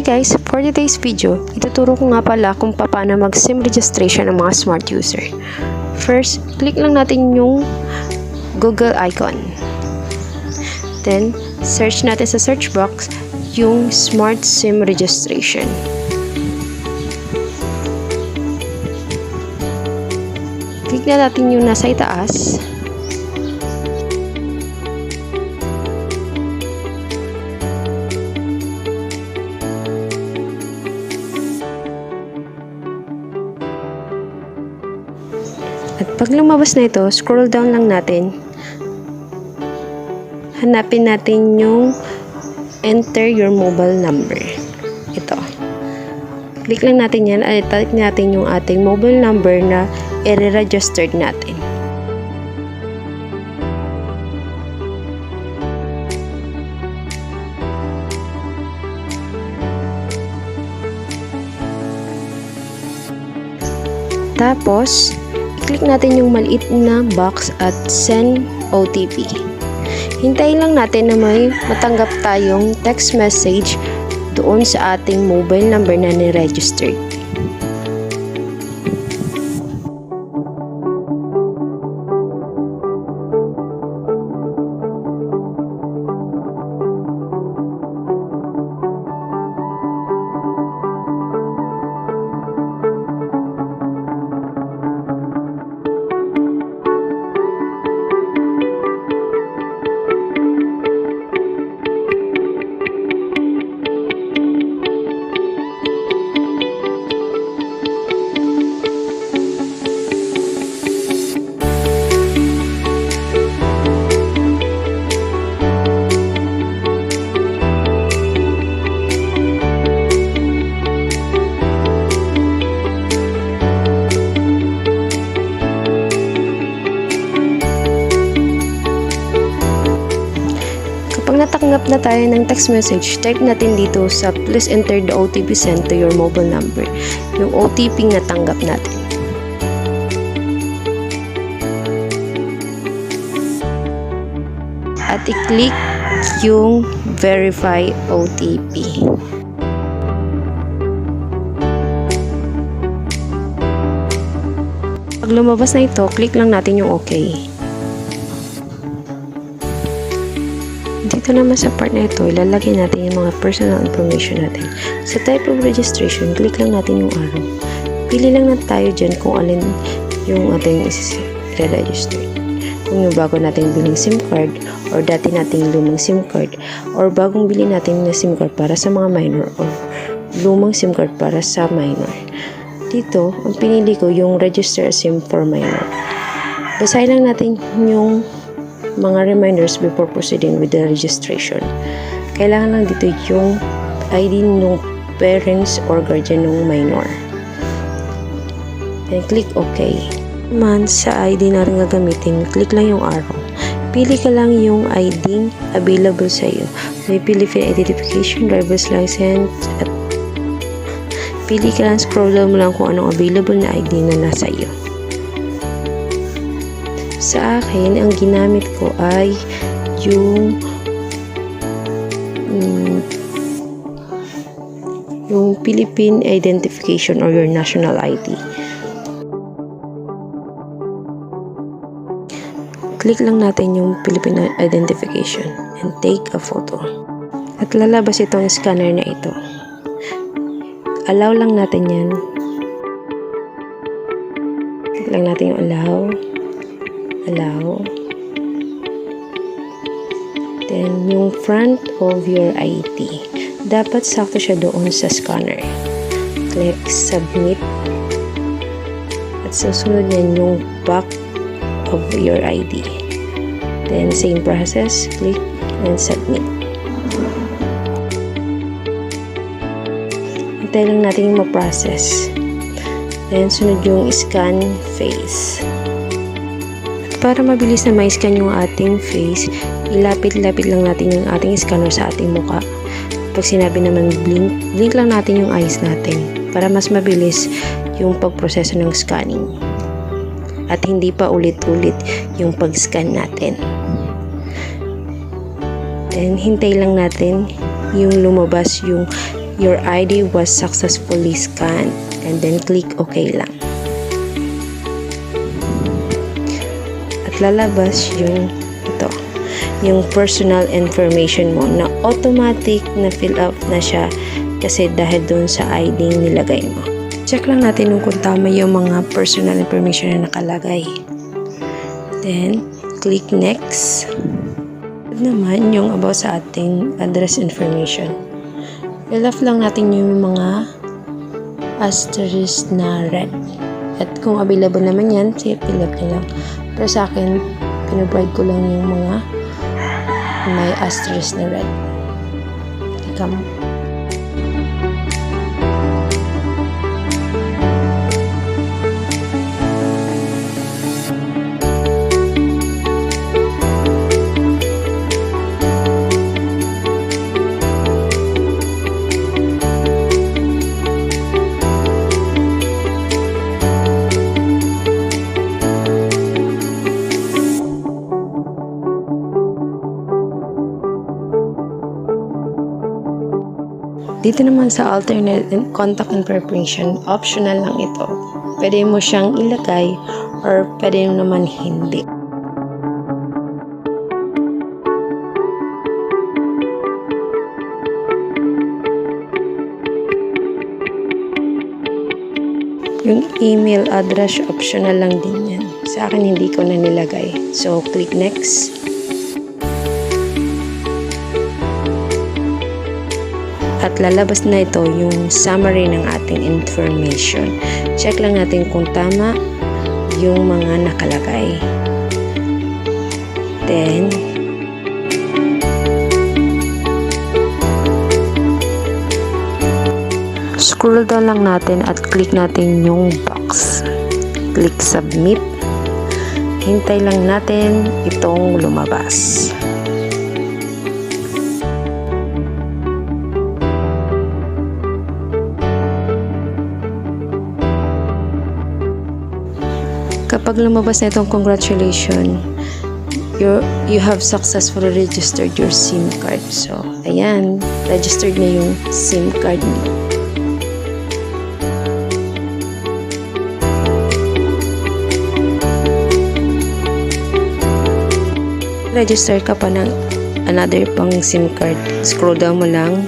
guys, for today's video, ituturo ko nga pala kung paano mag-SIM registration ng mga smart user. First, click lang natin yung Google icon. Then, search natin sa search box yung Smart SIM Registration. Click na natin yung nasa itaas. At pag lumabas na ito, scroll down lang natin. Hanapin natin yung enter your mobile number. Ito. Click lang natin yan at type natin yung ating mobile number na i-registered natin. Tapos, click natin yung maliit na box at send OTP. Hintayin lang natin na may matanggap tayong text message doon sa ating mobile number na ni-registered. Kapag natanggap na tayo ng text message, type natin dito sa please enter the OTP sent to your mobile number. Yung OTP na tanggap natin. At i-click yung verify OTP. Pag lumabas na ito, click lang natin yung OK. Dito naman sa part na ito, ilalagay natin yung mga personal information natin. Sa type of registration, click lang natin yung arrow. Pili lang na tayo dyan kung alin yung ating i-register. Kung yung bago nating biling SIM card, or dati nating lumang SIM card, or bagong bili natin na SIM card para sa mga minor, or lumang SIM card para sa minor. Dito, ang pinili ko yung register SIM for minor. Basahin lang natin yung mga reminders before proceeding with the registration. Kailangan lang dito yung ID ng parents or guardian ng minor. Then click OK. Man sa ID na rin gagamitin, click lang yung arrow. Pili ka lang yung ID available sa iyo. May Philippine identification, driver's license, at pili ka lang, scroll down mo lang kung anong available na ID na nasa iyo. Sa akin, ang ginamit ko ay yung Philippine identification or your national ID. Click lang natin yung Philippine identification and take a photo. At lalabas itong scanner na ito. Allow lang natin yan. Click lang natin yung allow. Then, yung front of your ID. Dapat sakto siya doon sa scanner. Click submit. At susunod yan yung back of your ID. Then, same process. Click and submit. Hintay lang natin yung ma-process. Then, sunod yung scan face. Para mabilis na ma-scan yung ating face, ilapit-lapit lang natin yung ating scanner sa ating muka. Pag sinabi naman blink lang natin yung eyes natin para mas mabilis yung pagproseso ng scanning. At hindi pa ulit-ulit yung pag-scan natin. Then, hintay lang natin yung lumabas yung your ID was successfully scanned, and then click OK lang. At lalabas yung personal information mo na automatic na fill up na siya kasi dahil doon sa ID nilagay mo. Check lang natin kung tama yung mga personal information na nakalagay. Then, click next. Naman yung about sa ating address information. Fill up lang natin yung mga asterisk na red. At kung available naman yan, fill up nyo lang. Pero sa akin, pinaprovide ko lang yung mga may asterisk na red. Tika mo. Dito naman sa alternate contact information, optional lang ito. Pwede mo siyang ilagay or pwede mo naman hindi. Yung email address, optional lang din yan. Sa akin, hindi ko na nilagay. So, click next. At lalabas na ito yung summary ng ating information. Check lang natin kung tama yung mga nakalagay. Then, scroll down lang natin at click natin yung box. Click submit. Hintay lang natin itong lumabas. Kapag lumabas na itong congratulations, you have successfully registered your SIM card. So, ayan, registered na yung SIM card mo. Register ka pa ng another pang SIM card. Scroll down mo lang,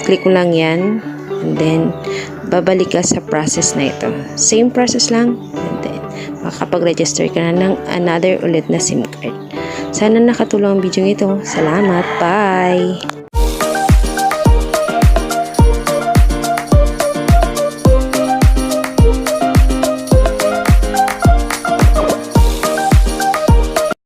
click mo lang yan, and then babalik ka sa process na ito. Same process lang, and then makakapag-register ka na ng another ulit na SIM card. Sana nakatulong ang video ito. Salamat. Bye!